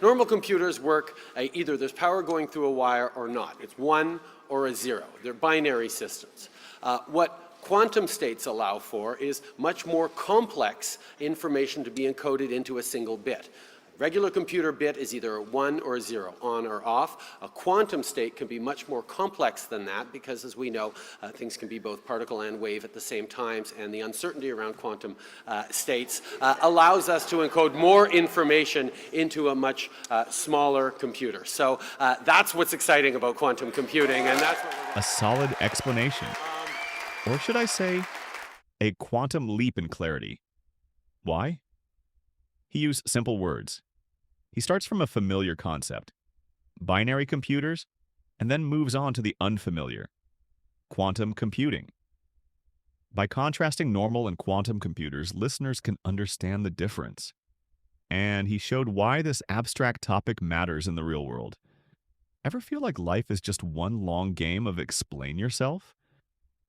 Normal computers work either there's power going through a wire or not. It's 1 or a 0. They're binary systems. What quantum states allow for is much more complex information to be encoded into a single bit. Regular computer bit is either a 1 or a 0, on or off. A quantum state can be much more complex than that because, as we know, things can be both particle and wave at the same times, and the uncertainty around quantum states allows us to encode more information into a much smaller computer. So that's what's exciting about quantum computing, and that's what A solid explanation. Or should I say, a quantum leap in clarity. Why? He used simple words. He starts from a familiar concept, binary computers, and then moves on to the unfamiliar, quantum computing. By contrasting normal and quantum computers, listeners can understand the difference. And he showed why this abstract topic matters in the real world. Ever feel like life is just one long game of explain yourself?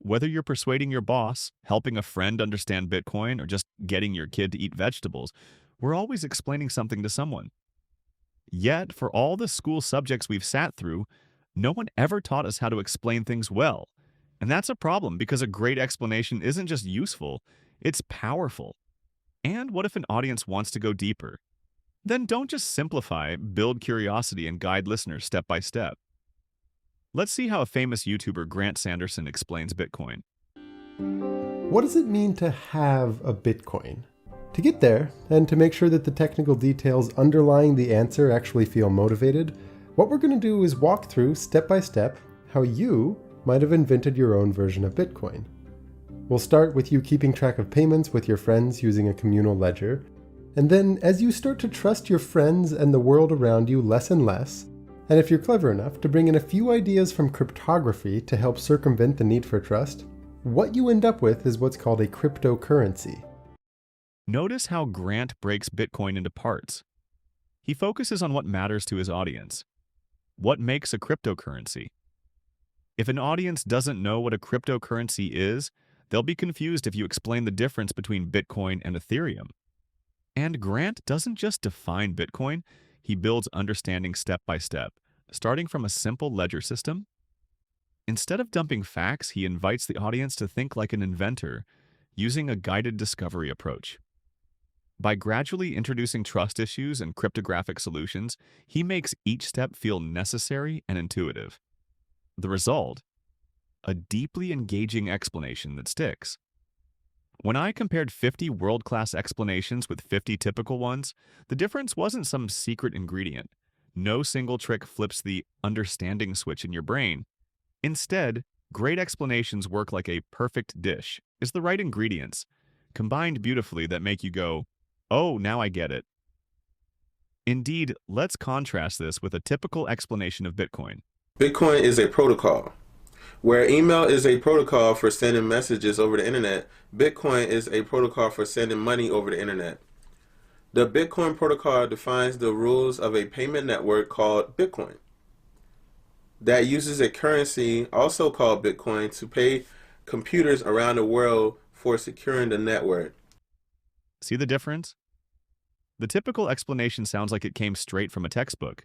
Whether you're persuading your boss, helping a friend understand Bitcoin, or just getting your kid to eat vegetables, we're always explaining something to someone. Yet, for all the school subjects we've sat through, no one ever taught us how to explain things well. And that's a problem because a great explanation isn't just useful, it's powerful. And what if an audience wants to go deeper? Then don't just simplify, build curiosity, and guide listeners step by step. Let's see how a famous YouTuber, Grant Sanderson, explains Bitcoin. What does it mean to have a Bitcoin? To get there, and to make sure that the technical details underlying the answer actually feel motivated, what we're going to do is walk through, step by step, how you might have invented your own version of Bitcoin. We'll start with you keeping track of payments with your friends using a communal ledger, and then as you start to trust your friends and the world around you less and less, and if you're clever enough to bring in a few ideas from cryptography to help circumvent the need for trust, what you end up with is what's called a cryptocurrency. Notice how Grant breaks Bitcoin into parts. He focuses on what matters to his audience. What makes a cryptocurrency? If an audience doesn't know what a cryptocurrency is, they'll be confused if you explain the difference between Bitcoin and Ethereum. And Grant doesn't just define Bitcoin, he builds understanding step by step, starting from a simple ledger system. Instead of dumping facts, he invites the audience to think like an inventor, using a guided discovery approach. By gradually introducing trust issues and cryptographic solutions, he makes each step feel necessary and intuitive. The result? A deeply engaging explanation that sticks. When I compared 50 world-class explanations with 50 typical ones, the difference wasn't some secret ingredient. No single trick flips the understanding switch in your brain. Instead, great explanations work like a perfect dish. It's the right ingredients, combined beautifully, that make you go, "Oh, now I get it." Indeed, let's contrast this with a typical explanation of Bitcoin. Bitcoin is a protocol. Where email is a protocol for sending messages over the internet, Bitcoin is a protocol for sending money over the internet. The Bitcoin protocol defines the rules of a payment network called Bitcoin that uses a currency also called Bitcoin to pay computers around the world for securing the network. See the difference? The typical explanation sounds like it came straight from a textbook.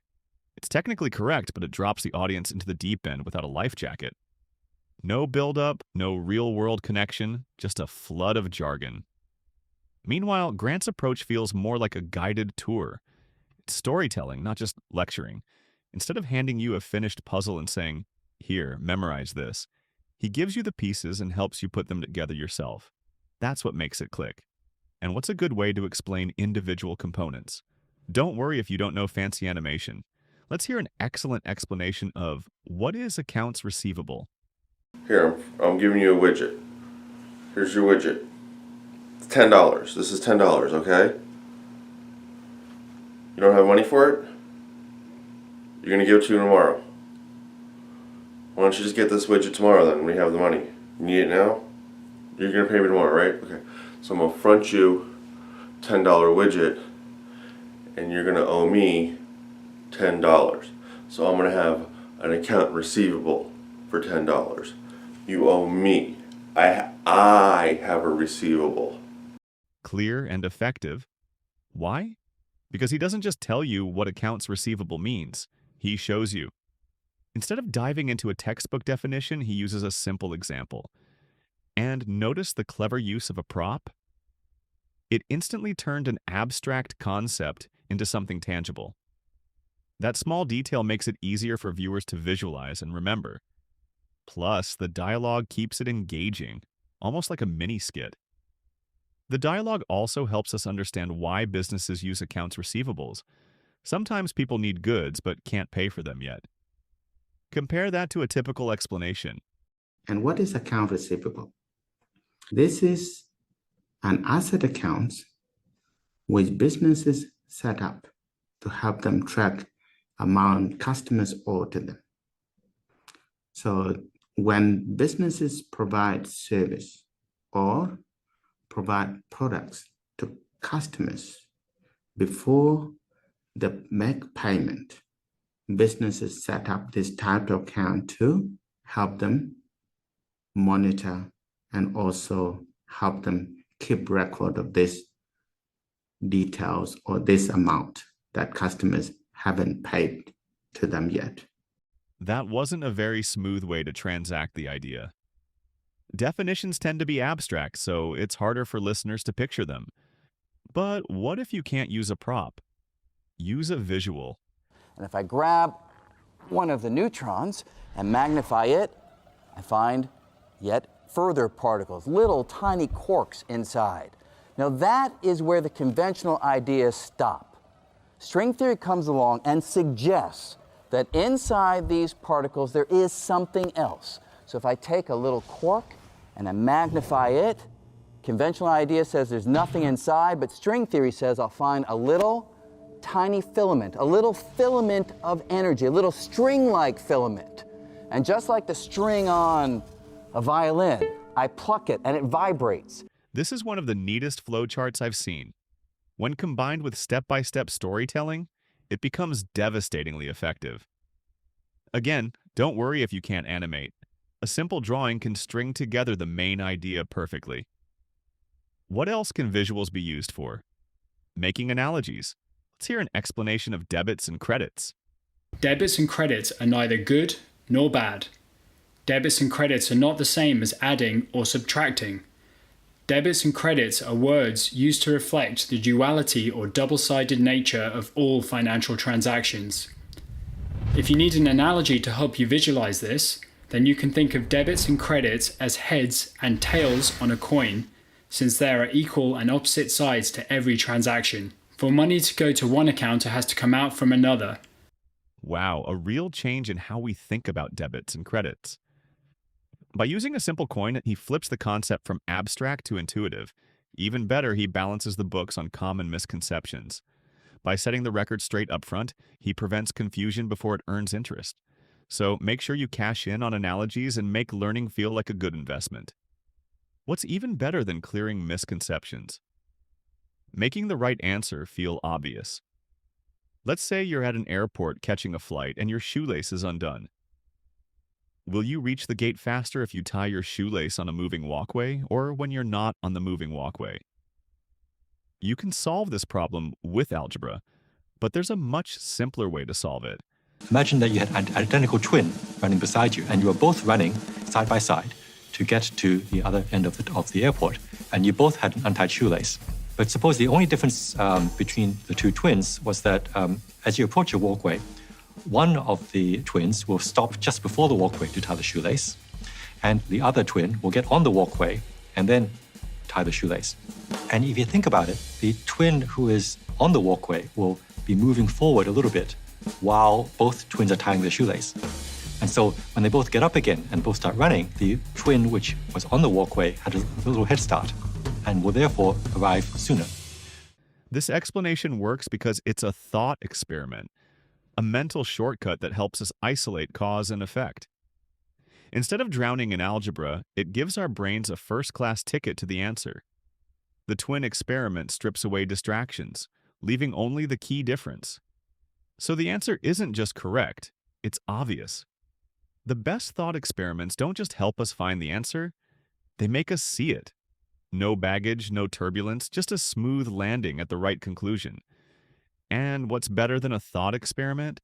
It's technically correct, but it drops the audience into the deep end without a life jacket. No build-up, no real-world connection, just a flood of jargon. Meanwhile, Grant's approach feels more like a guided tour. It's storytelling, not just lecturing. Instead of handing you a finished puzzle and saying, "Here, memorize this," he gives you the pieces and helps you put them together yourself. That's what makes it click. And what's a good way to explain individual components? Don't worry if you don't know fancy animation. Let's hear an excellent explanation of what is accounts receivable. Here, I'm giving you a widget. Here's your widget. It's $10. This is $10, okay? You don't have money for it? You're going to give it to you tomorrow. Why don't you just get this widget tomorrow then when you have the money? You need it now? You're going to pay me tomorrow, right? Okay. So I'm going to front you $10 widget and you're going to owe me $10. So I'm going to have an account receivable for $10. You owe me. I have a receivable. Clear and effective. Why? Because he doesn't just tell you what accounts receivable means, he shows you. Instead of diving into a textbook definition, he uses a simple example. And notice the clever use of a prop? It instantly turned an abstract concept into something tangible. That small detail makes it easier for viewers to visualize and remember. Plus, the dialogue keeps it engaging, almost like a mini-skit. The dialogue also helps us understand why businesses use accounts receivables. Sometimes people need goods but can't pay for them yet. Compare that to a typical explanation. And what is account receivable? This is an asset account which businesses set up to help them track amount customers owe to them. So when businesses provide service or provide products to customers before they make payment, businesses set up this type of account to help them monitor and also help them keep record of this details or this amount that customers haven't paid to them yet. That wasn't a very smooth way to transact the idea. Definitions tend to be abstract, so it's harder for listeners to picture them. But what if you can't use a prop? Use a visual. And if I grab one of the neutrons and magnify it, I find yet further particles, little tiny quarks inside. Now that is where the conventional ideas stop. String theory comes along and suggests that inside these particles there is something else. So if I take a little quark and I magnify it, conventional idea says there's nothing inside, but string theory says I'll find a little tiny filament, a little filament of energy, a little string-like filament. And just like the string on a violin, I pluck it and it vibrates. This is one of the neatest flowcharts I've seen. When combined with step-by-step storytelling, it becomes devastatingly effective. Again, don't worry if you can't animate. A simple drawing can string together the main idea perfectly. What else can visuals be used for? Making analogies. Let's hear an explanation of debits and credits. Debits and credits are neither good nor bad. Debits and credits are not the same as adding or subtracting. Debits and credits are words used to reflect the duality or double-sided nature of all financial transactions. If you need an analogy to help you visualize this, then you can think of debits and credits as heads and tails on a coin, since there are equal and opposite sides to every transaction. For money to go to one account, it has to come out from another. Wow, a real change in how we think about debits and credits. By using a simple coin, he flips the concept from abstract to intuitive. Even better, he balances the books on common misconceptions. By setting the record straight up front, he prevents confusion before it earns interest. So make sure you cash in on analogies and make learning feel like a good investment. What's even better than clearing misconceptions? Making the right answer feel obvious. Let's say you're at an airport catching a flight and your shoelace is undone. Will you reach the gate faster if you tie your shoelace on a moving walkway or when you're not on the moving walkway? You can solve this problem with algebra, but there's a much simpler way to solve it. Imagine that you had an identical twin running beside you, and you were both running side by side to get to the other end of the airport, and you both had an untied shoelace. But suppose the only difference between the two twins was that as you approach your walkway, one of the twins will stop just before the walkway to tie the shoelace, and the other twin will get on the walkway and then tie the shoelace. And if you think about it, the twin who is on the walkway will be moving forward a little bit while both twins are tying their shoelace. And so when they both get up again and both start running, the twin which was on the walkway had a little head start and will therefore arrive sooner. This explanation works because it's a thought experiment, a mental shortcut that helps us isolate cause and effect. Instead of drowning in algebra, it gives our brains a first-class ticket to the answer. The twin experiment strips away distractions, leaving only the key difference. So the answer isn't just correct, it's obvious. The best thought experiments don't just help us find the answer, they make us see it. No baggage, no turbulence, just a smooth landing at the right conclusion. And what's better than a thought experiment?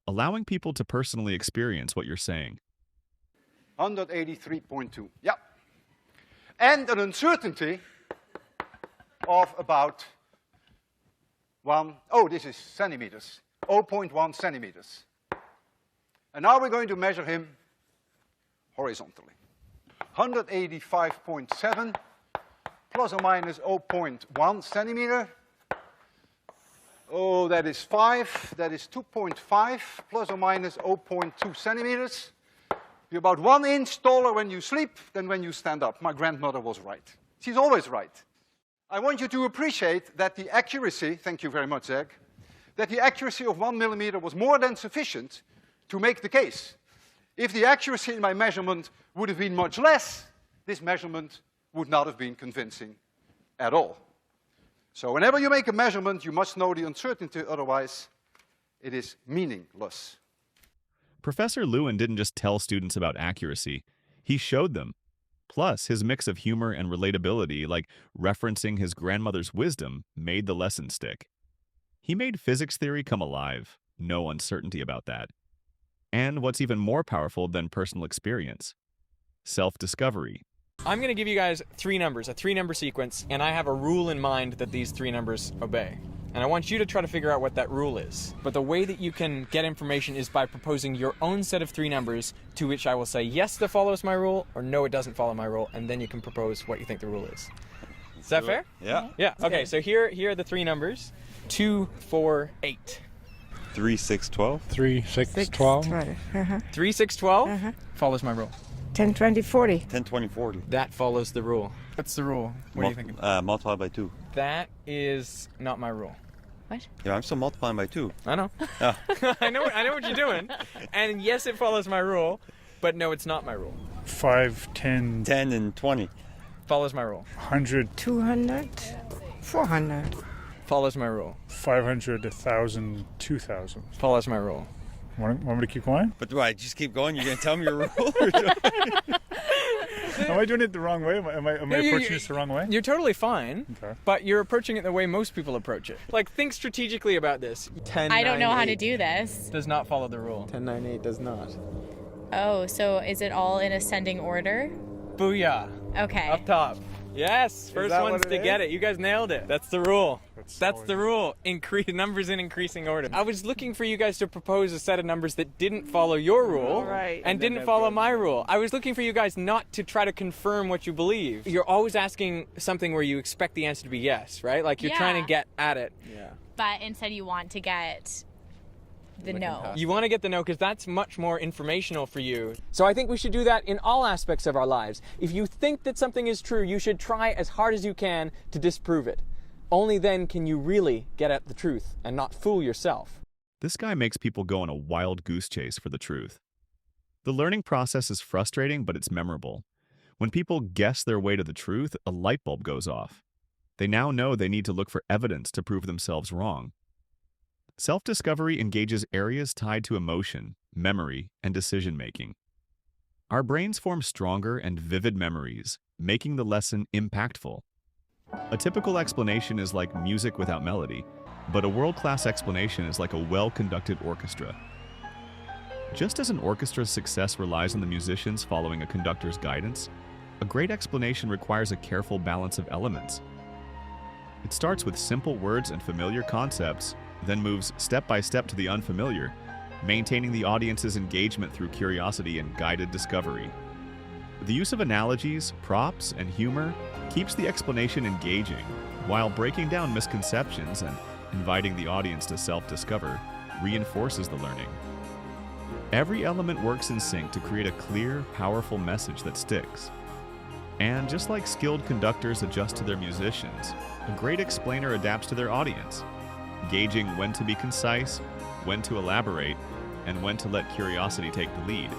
Allowing people to personally experience what you're saying. 183.2, yeah. And an uncertainty of about this is centimeters, 0.1 centimeters. And now we're going to measure him horizontally. 185.7 plus or minus 0.1 centimeter. Oh, that is 5. That is 2.5 plus or minus 0.2 centimeters. You're about 1 inch taller when you sleep than when you stand up. My grandmother was right. She's always right. I want you to appreciate that the accuracy, thank you very much, Zeg, that the accuracy of 1 millimeter was more than sufficient to make the case. If the accuracy in my measurement would have been much less, this measurement would not have been convincing at all. So whenever you make a measurement, you must know the uncertainty, otherwise it is meaningless. Professor Lewin didn't just tell students about accuracy, he showed them. Plus, his mix of humor and relatability, like referencing his grandmother's wisdom, made the lesson stick. He made physics theory come alive, no uncertainty about that. And what's even more powerful than personal experience? Self-discovery. I'm going to give you guys 3 numbers, a 3-number sequence, and I have a rule in mind that these 3 numbers obey. And I want you to try to figure out what that rule is. But the way that you can get information is by proposing your own set of 3 numbers to which I will say, yes, that follows my rule, or no, it doesn't follow my rule, and then you can propose what you think the rule is. Is that fair? Yeah. Yeah, okay, so here are the 3 numbers. 2, 4, 8. 3, 6, 12. 3, 6, 12. 3, 6, 12 follows my rule. 10, 20, 40. 10, 20, 40. That follows the rule. What's the rule? What are you thinking? Multiply by 2. That is not my rule. What? Yeah, I'm still multiplying by 2. I know. Oh. I know what you're doing. And yes, it follows my rule, but no, it's not my rule. 5, 10. 10 and 20. Follows my rule. 100. 200. 400. Follows my rule. 500, 1,000, 2,000. Follows my rule. Want me to keep going? But do I just keep going? You're going to tell me your rule? Am I doing it the wrong way? Am I approaching this the wrong way? You're totally fine, Okay. but you're approaching it the way most people approach it. Like, think strategically about this. 10, I don't 9, know how 8 to do this. Does not follow the rule. 10, 9, 8 does not. Oh, so is it all in ascending order? Booyah. Okay. Up top. Yes, first that ones what it to get is? it. You guys nailed it. That's the rule. That's always- the rule. Increase numbers in increasing order. I was looking for you guys to propose a set of numbers that didn't follow your rule Right. and didn't follow my rule. I was looking for you guys not to try to confirm what you believe. You're always asking something where you expect the answer to be yes, right? Like you're trying to get at it. Yeah. But instead you want to get the no. You want to get the no because that's much more informational for you. So I think we should do that in all aspects of our lives. If you think that something is true, you should try as hard as you can to disprove it. Only then can you really get at the truth and not fool yourself. This guy makes people go on a wild goose chase for the truth. The learning process is frustrating, but it's memorable. When people guess their way to the truth, a light bulb goes off. They now know they need to look for evidence to prove themselves wrong. Self-discovery engages areas tied to emotion, memory, and decision-making. Our brains form stronger and vivid memories, making the lesson impactful. A typical explanation is like music without melody, but a world-class explanation is like a well-conducted orchestra. Just as an orchestra's success relies on the musicians following a conductor's guidance, a great explanation requires a careful balance of elements. It starts with simple words and familiar concepts, then moves step by step to the unfamiliar, maintaining the audience's engagement through curiosity and guided discovery. The use of analogies, props, and humor keeps the explanation engaging, while breaking down misconceptions and inviting the audience to self-discover reinforces the learning. Every element works in sync to create a clear, powerful message that sticks. And just like skilled conductors adjust to their musicians, a great explainer adapts to their audience, gauging when to be concise, when to elaborate, and when to let curiosity take the lead.